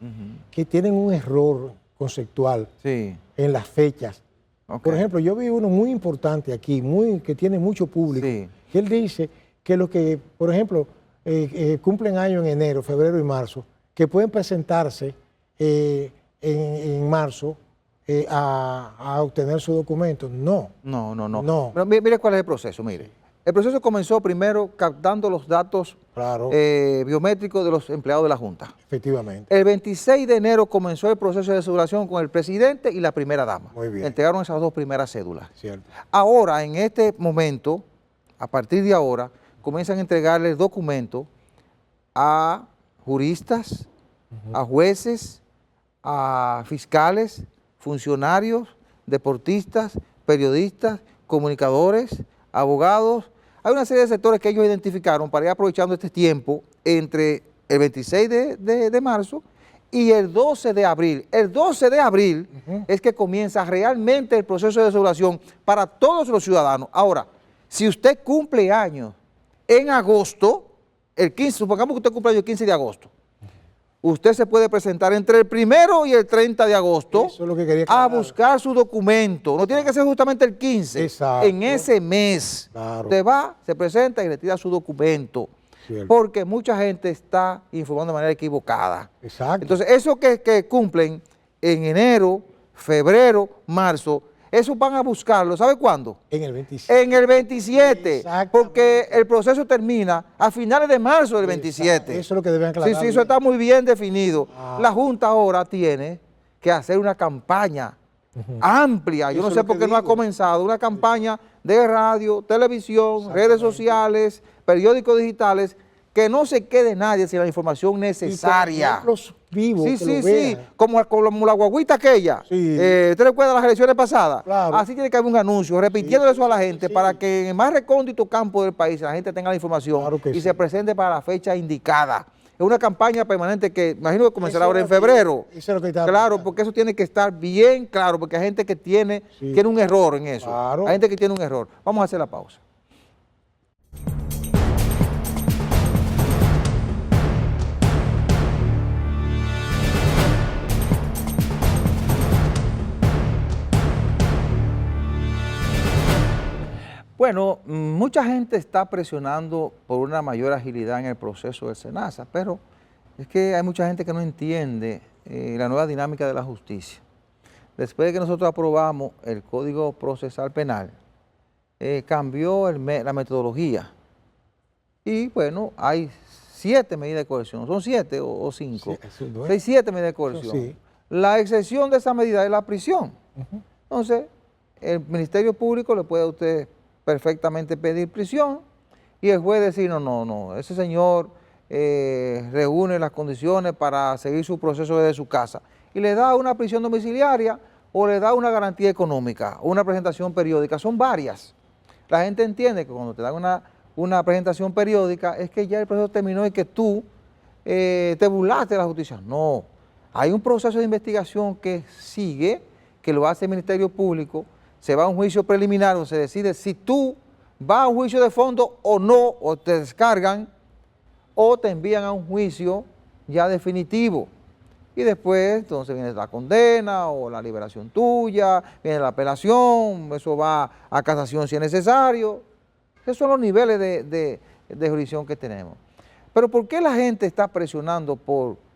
B: que tienen un error conceptual
A: Sí.
B: en las fechas.
A: Ok.
B: Por ejemplo, yo vi uno muy importante aquí, que tiene mucho público,
A: Sí.
B: que él dice que los que, por ejemplo, cumplen años en enero, febrero y marzo, que pueden presentarse en marzo a obtener su documento. No.
A: No. Pero mire cuál es el proceso, mire. El proceso comenzó primero captando los datos
B: Claro.
A: Biométricos de los empleados de la Junta.
B: Efectivamente.
A: El 26 de enero comenzó el proceso de celebración con el presidente y la primera dama.
B: Muy bien.
A: Entregaron esas dos primeras cédulas.
B: Cierto.
A: Ahora, en este momento, a partir de ahora, comienzan a entregarle el documento a juristas, a jueces, a fiscales, funcionarios, deportistas, periodistas, comunicadores, abogados. Hay una serie de sectores que ellos identificaron para ir aprovechando este tiempo entre el 26 de marzo y el 12 de abril. El 12 de abril es que comienza realmente el proceso de celebración para todos los ciudadanos. Ahora, si usted cumple años en agosto, el 15, supongamos que usted cumple años el 15 de agosto, usted se puede presentar entre el 1 y el 30 de agosto
B: Eso es lo que quería
A: a
B: aclarar.
A: buscar su documento. No tiene que ser justamente el 15.
B: Exacto.
A: En ese mes,
B: Claro.
A: usted va, se presenta y retira su documento.
B: Cierto.
A: Porque mucha gente está informando de manera equivocada.
B: Exacto.
A: Entonces, eso que cumplen en enero, febrero, marzo, eso van a buscarlo, ¿sabe cuándo?
B: En el 27.
A: En el 27,
B: Exactamente.
A: porque el proceso termina a finales de marzo del 27.
B: Eso es lo que deben aclarar.
A: Sí, eso está muy bien definido.
B: Ah.
A: La Junta ahora tiene que hacer una campaña amplia, yo
B: Eso
A: no
B: es
A: sé
B: lo
A: por
B: que
A: qué no ha
B: digo.
A: comenzado, una campaña de radio, televisión, redes sociales, periódicos digitales, que no se quede nadie sin la información necesaria.
B: Los vivos
A: Sí,
B: que
A: sí,
B: lo
A: sí,
B: vean.
A: como la guaguita aquella.
B: Sí.
A: ¿Usted recuerda las elecciones pasadas?
B: Claro.
A: Así tiene que haber un anuncio, repitiendo eso a la gente para que en el más recóndito campo del país la gente tenga la información
B: Claro que
A: y
B: sí.
A: se presente para la fecha indicada. Es una campaña permanente que imagino que comenzará
B: Eso
A: ahora en
B: es lo que-
A: febrero.
B: eso es lo que estaba
A: Claro,
B: pensando.
A: porque eso tiene que estar bien claro, porque hay gente que tiene un error en eso.
B: Claro.
A: Hay gente que tiene un error. Vamos a hacer la pausa. Bueno, mucha gente está presionando por una mayor agilidad en el proceso del SENASA, pero es que hay mucha gente que no entiende la nueva dinámica de la justicia. Después de que nosotros aprobamos el Código Procesal Penal, cambió la metodología y bueno, hay 7 medidas de coerción, ¿son 7 o 5?
B: Sí, eso no es.
A: Hay 7 medidas de coerción.
B: Sí.
A: La excepción de esa medida es la prisión. Entonces, el Ministerio Público le puede a usted perfectamente pedir prisión y el juez decir, no, ese señor reúne las condiciones para seguir su proceso desde su casa y le da una prisión domiciliaria o le da una garantía económica, una presentación periódica, son varias. La gente entiende que cuando te dan una presentación periódica es que ya el proceso terminó y que tú te burlaste de la justicia. No, hay un proceso de investigación que sigue, que lo hace el Ministerio Público, se va a un juicio preliminar donde se decide si tú vas a un juicio de fondo o no, o te descargan, o te envían a un juicio ya definitivo. Y después, entonces viene la condena o la liberación tuya, viene la apelación, eso va a casación si es necesario. Esos son los niveles de jurisdicción que tenemos. Pero ¿por qué la gente está presionando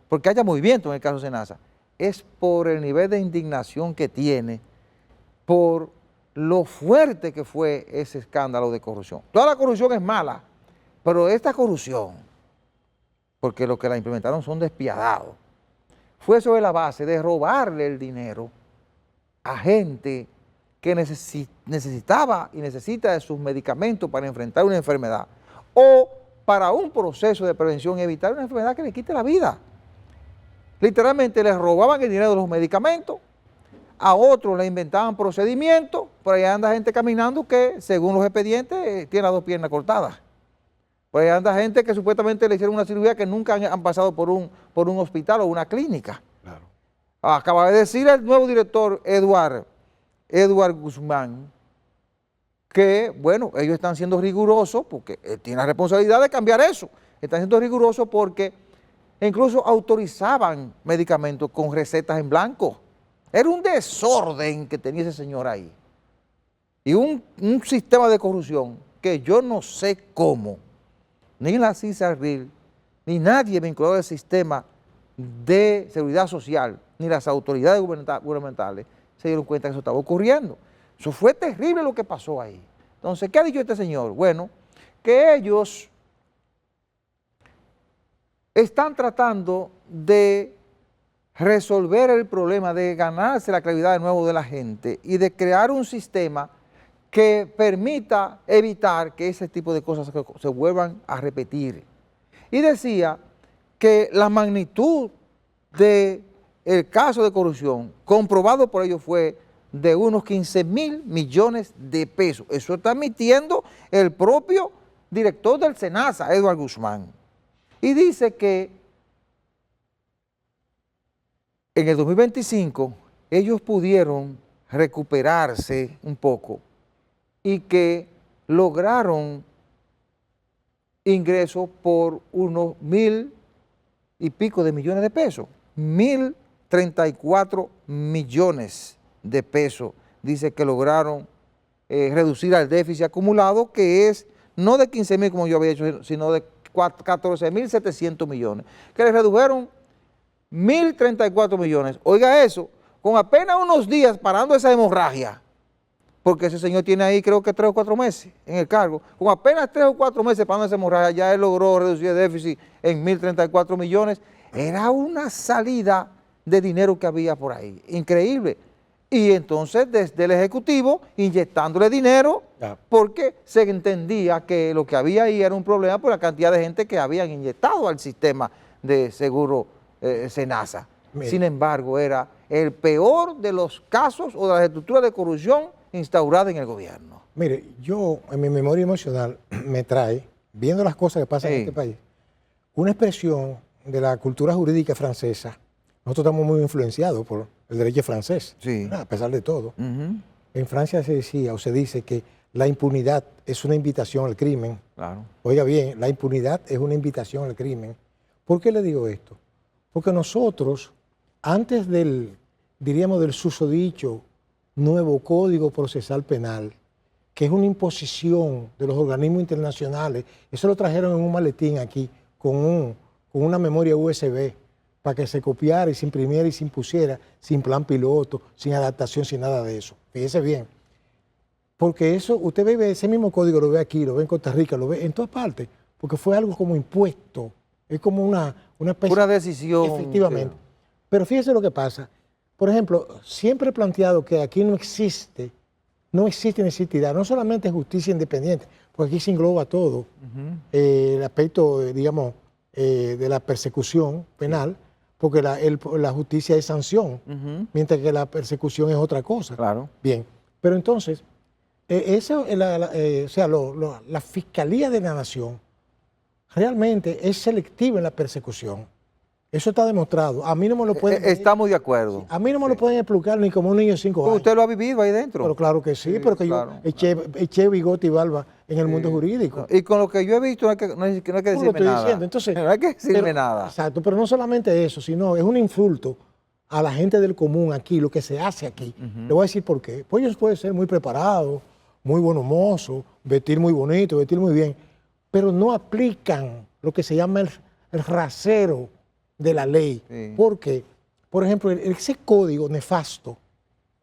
A: porque haya movimiento en el caso Senasa? Es por el nivel de indignación que tiene, por lo fuerte que fue ese escándalo de corrupción. Toda la corrupción es mala, pero esta corrupción, porque los que la implementaron son despiadados, fue sobre la base de robarle el dinero a gente que necesitaba y necesita de sus medicamentos para enfrentar una enfermedad o para un proceso de prevención y evitar una enfermedad que le quite la vida. Literalmente les robaban el dinero de los medicamentos, a otros le inventaban procedimientos, por ahí anda gente caminando que, según los expedientes, tiene las 2 piernas cortadas. Por ahí anda gente que supuestamente le hicieron una cirugía que nunca han pasado por un hospital o una clínica.
B: Claro.
A: Acaba de decir el nuevo director, Eduard Guzmán, que, bueno, ellos están siendo rigurosos porque él tiene la responsabilidad de cambiar eso. Están siendo rigurosos porque incluso autorizaban medicamentos con recetas en blanco. Era un desorden que tenía ese señor ahí. Y un sistema de corrupción que yo no sé cómo, ni la CISARRIL, ni nadie vinculado al sistema de seguridad social ni las autoridades gubernamentales se dieron cuenta que eso estaba ocurriendo. Eso fue terrible lo que pasó ahí. Entonces, ¿qué ha dicho este señor? Bueno, que ellos están tratando de resolver el problema, de ganarse la claridad de nuevo de la gente y de crear un sistema que permita evitar que ese tipo de cosas se vuelvan a repetir. Y decía que la magnitud del caso de corrupción comprobado por ellos fue de unos 15.000 millones de pesos. Eso está admitiendo el propio director del SENASA, Eduardo Guzmán. Y dice que en el 2025 ellos pudieron recuperarse un poco y que lograron ingresos por unos 1.000 y pico de millones de pesos. 1.034 millones de pesos, dice que lograron reducir al déficit acumulado, que es no de 15.000 como yo había hecho, sino de 14.700 millones, que le redujeron 1.034 millones. Oiga eso, con apenas unos días parando esa hemorragia, porque ese señor tiene ahí creo que 3 o 4 meses en el cargo, con apenas 3 o 4 meses parando esa hemorragia, ya él logró reducir el déficit en 1.034 millones. Era una salida de dinero que había por ahí, increíble. Y entonces desde el Ejecutivo inyectándole dinero, porque se entendía que lo que había ahí era un problema por la cantidad de gente que habían inyectado al sistema de seguro SENASA. Sin embargo, era el peor de los casos o de las estructuras de corrupción instauradas en el gobierno.
B: Mire, yo en mi memoria emocional me trae, viendo las cosas que pasan en este país, una expresión de la cultura jurídica francesa. Nosotros estamos muy influenciados por el derecho francés, a pesar de todo. En Francia se decía o se dice que la impunidad es una invitación al crimen.
A: Claro.
B: Oiga bien, la impunidad es una invitación al crimen. ¿Por qué le digo esto? Porque nosotros, antes del, diríamos, del susodicho nuevo Código Procesal Penal, que es una imposición de los organismos internacionales, eso lo trajeron en un maletín aquí, con una memoria USB, para que se copiara y se imprimiera y se impusiera sin plan piloto, sin adaptación, sin nada de eso. Fíjese bien. Porque eso, usted ve ese mismo código, lo ve aquí, lo ve en Costa Rica, lo ve en todas partes, porque fue algo como impuesto, es como una especie...
A: Una decisión.
B: Efectivamente. Pero fíjese lo que pasa. Por ejemplo, siempre he planteado que aquí no existe necesidad, no solamente justicia independiente, porque aquí se engloba todo, el aspecto, digamos, de la persecución penal, porque la justicia es sanción, mientras que la persecución es otra cosa.
A: Claro.
B: Bien, pero entonces, la Fiscalía de la Nación realmente es selectiva en la persecución. Eso está demostrado. A mí no me lo pueden...
A: Estamos de acuerdo.
B: A mí no me lo pueden explicar ni como un niño de 5 años.
A: Usted lo ha vivido ahí dentro.
B: Pero claro que sí, pero que
A: claro.
B: yo eché bigote y barba en el mundo jurídico.
A: Y con lo que yo he visto no hay que decirme nada.
B: Entonces,
A: no hay que decirme nada.
B: Exacto, pero no solamente eso, sino es un insulto a la gente del común aquí, lo que se hace aquí. Le voy a decir por qué. Pues ellos pueden ser muy preparados, muy buenos, vestir muy bonito, vestir muy bien, pero no aplican lo que se llama el rasero de la ley. Porque, por ejemplo, ese código nefasto,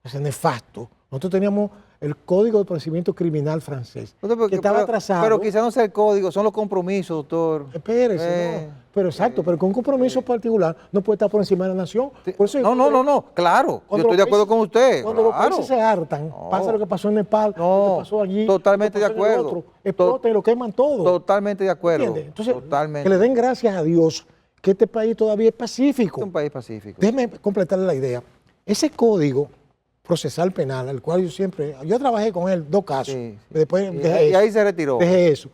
B: nosotros teníamos el Código de Procedimiento Criminal francés, que estaba atrasado.
A: Pero quizás no sea el código, son los compromisos, doctor.
B: Espérese, no. Pero exacto, pero con un compromiso particular no puede estar por encima de la nación. Por eso
A: no, claro, yo estoy de acuerdo con usted.
B: Cuando los países se hartan, pasa lo que pasó en Nepal, lo que pasó allí,
A: totalmente de acuerdo.
B: Explotan y lo queman todo.
A: Totalmente de acuerdo.
B: ¿Entiendes? Entonces,
A: totalmente.
B: que le den gracias a Dios que este país todavía es pacífico.
A: Es un país pacífico.
B: Déjeme completarle la idea. Ese código procesal penal, al cual yo trabajé con él 2 casos. Después
A: y ahí se retiró.
B: Dejé eso.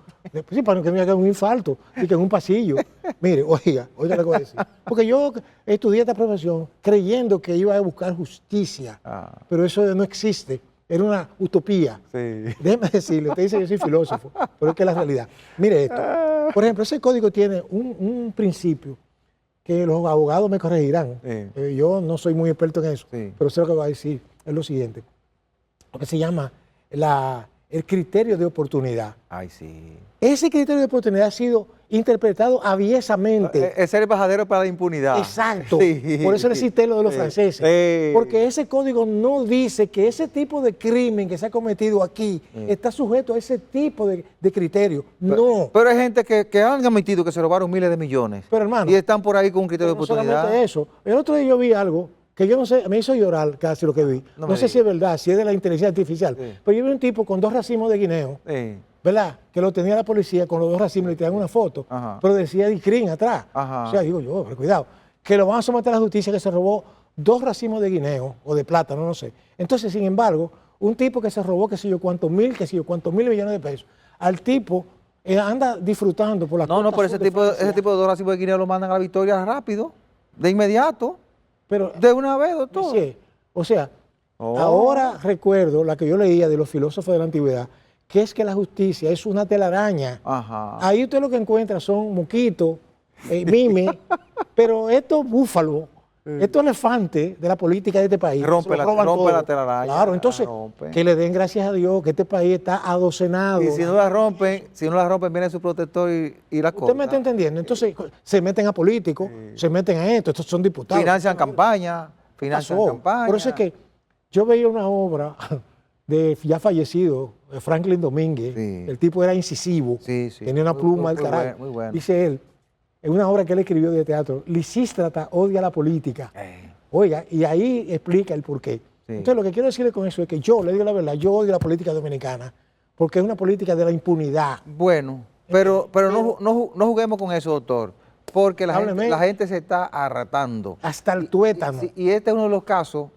B: Sí, para que me haga un infarto y que en un pasillo. Mire, oiga lo que voy a decir. Porque yo estudié esta profesión creyendo que iba a buscar justicia, pero eso no existe. Era una utopía. Déjeme decirle, usted dice que yo soy filósofo, pero es que es la realidad. Mire esto. Por ejemplo, ese código tiene un principio que los abogados me corregirán. Yo no soy muy experto en eso, pero sé lo que voy a decir. Es lo siguiente. Lo que se llama el criterio de oportunidad.
A: Ay, sí.
B: Ese criterio de oportunidad ha sido interpretado aviesamente.
A: Es el embajadero para la impunidad.
B: Exacto.
A: Sí.
B: Por eso le cité lo de los franceses.
A: Sí.
B: Porque ese código no dice que ese tipo de crimen que se ha cometido aquí está sujeto a ese tipo de criterio. No.
A: Pero hay gente que han admitido que se robaron miles de millones.
B: Pero, hermano,
A: y están por ahí con un criterio
B: Pero
A: de
B: no
A: oportunidad.
B: solamente eso. El otro día yo vi algo que yo no sé, me hizo llorar casi lo que vi.
A: No
B: No,
A: me
B: sé si
A: digas.
B: es verdad, si es de la inteligencia artificial.
A: Sí.
B: Pero yo vi un tipo con 2 racimos de guineo,
A: Sí.
B: ¿verdad? Que lo tenía la policía con los 2 racimos, le tiran una foto,
A: Ajá.
B: pero decía Dicrin atrás.
A: Ajá.
B: O sea, digo yo, pero cuidado, que lo van a someter a la justicia que se robó 2 racimos de guineo o de plátano, no sé. Entonces, sin embargo, un tipo que se robó, qué sé yo, cuántos mil millones de pesos, al tipo anda disfrutando por la
A: No,
B: costa
A: pero
B: sur
A: ese
B: de
A: tipo de
B: Francia.
A: racimos de guineo lo mandan a la victoria rápido, de inmediato,
B: Pero,
A: de una vez, doctor.
B: sí, o sea,
A: Oh.
B: ahora recuerdo la que yo leía de los filósofos de la antigüedad, que es que la justicia es una telaraña.
A: Ajá.
B: Ahí usted lo que encuentra son moquitos, mime, pero estos búfalos, estos elefantes de la política de este país,
A: Rompe
B: se lo
A: la-
B: roban
A: rompe
B: todo.
A: la telaraña,
B: Claro, entonces,
A: la rompe.
B: que le den gracias a Dios que este país está adocenado.
A: Y si no la rompen, viene su protector y la
B: Usted
A: corta.
B: me está entendiendo. Entonces, se meten a políticos, se meten a esto, estos son diputados.
A: Financian campaña, financian
B: pasó?
A: campaña.
B: Por eso es que yo veía una obra de ya fallecido, Franklin Domínguez.
A: Sí.
B: El tipo era incisivo,
A: Sí, sí.
B: tenía una
A: Muy-
B: pluma
A: muy
B: al carajo.
A: bueno, muy bueno.
B: Dice él, en una obra que él escribió de teatro, Lisístrata odia la política. Oiga, y ahí explica el porqué.
A: Sí.
B: Entonces, lo que quiero decirle con eso es que yo, le digo la verdad, yo odio la política dominicana, porque es una política de la impunidad.
A: Bueno, pero no juguemos con eso, doctor, porque
B: Hábleme.
A: la gente se está arratando.
B: Hasta el tuétano.
A: Y este es uno de los casos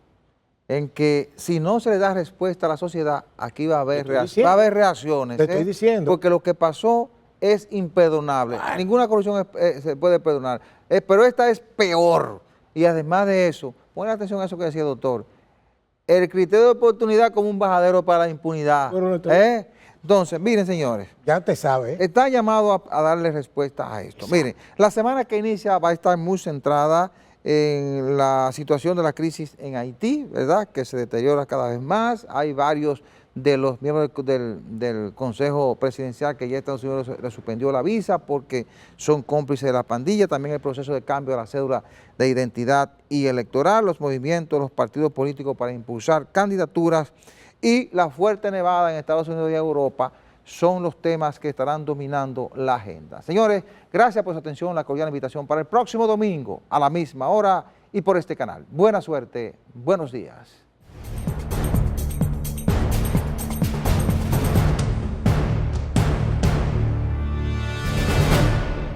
A: en que si no se le da respuesta a la sociedad, aquí va a haber,
B: Te estoy diciendo.
A: va a haber reacciones.
B: Te estoy diciendo.
A: Porque lo que pasó es imperdonable. Ninguna corrupción se puede perdonar. Pero esta es peor. Y además de eso, ponle atención a eso que decía el doctor. El criterio de oportunidad como un bajadero para la impunidad.
B: Pero no estoy-
A: Entonces, miren, señores.
B: Ya te sabe.
A: Está llamado a darle respuesta a esto. Miren, la semana que inicia va a estar muy centrada en la situación de la crisis en Haití, ¿verdad? Que se deteriora cada vez más. Hay varios de los miembros del Consejo Presidencial que ya Estados Unidos le suspendió la visa porque son cómplices de la pandilla. También el proceso de cambio de la cédula de identidad y electoral, los movimientos, los partidos políticos para impulsar candidaturas y la fuerte nevada en Estados Unidos y Europa son los temas que estarán dominando la agenda. Señores, gracias por su atención, la cordial invitación para el próximo domingo a la misma hora y por este canal. Buena suerte, buenos días.